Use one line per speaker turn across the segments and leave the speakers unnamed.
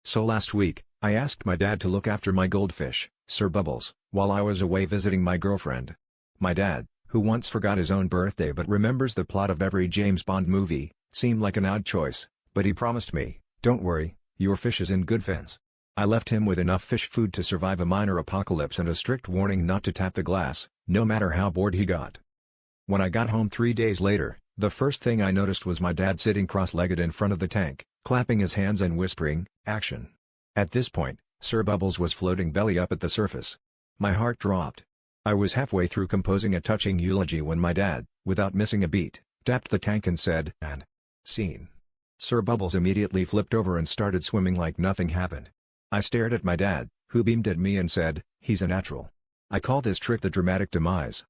So last week, I asked my dad to look after my goldfish, Sir Bubbles, while I was away visiting my girlfriend. My dad, who once forgot his own birthday but remembers the plot of every James Bond movie, seemed like an odd choice, but he promised me, "Don't worry, your fish is in good hands." I left him with enough fish food to survive a minor apocalypse and a strict warning not to tap the glass, no matter how bored he got. When I got home 3 days later, the first thing I noticed was my dad sitting cross-legged in front of the tank, clapping his hands and whispering, "Action." At this point, Sir Bubbles was floating belly up at the surface. My heart dropped. I was halfway through composing a touching eulogy when my dad, without missing a beat, tapped the tank and said, "And scene." Sir Bubbles immediately flipped over and started swimming like nothing happened. I stared at my dad, who beamed at me and said, "He's a natural." I call this trick the dramatic demise.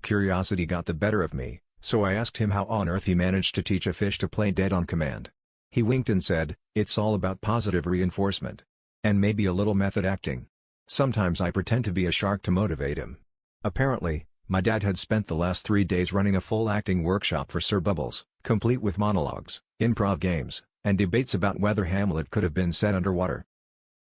Curiosity got the better of me, so I asked him how on earth he managed to teach a fish to play dead on command. He winked and said, "It's all about positive reinforcement. And maybe a little method acting. Sometimes I pretend to be a shark to motivate him." Apparently, my dad had spent the last 3 days running a full acting workshop for Sir Bubbles, complete with monologues, improv games, and debates about whether Hamlet could have been said underwater.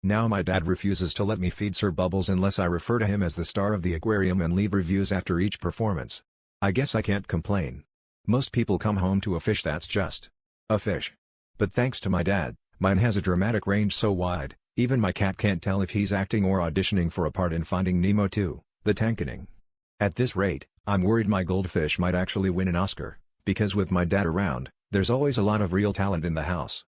Now my dad refuses to let me feed Sir Bubbles unless I refer to him as the star of the aquarium and leave reviews after each performance. I guess I can't complain. Most people come home to a fish that's just a fish. But thanks to my dad, mine has a dramatic range so wide, even my cat can't tell if he's acting or auditioning for a part in Finding Nemo 2, The Tankening. At this rate, I'm worried my goldfish might actually win an Oscar, because with my dad around, there's always a lot of real talent in the house.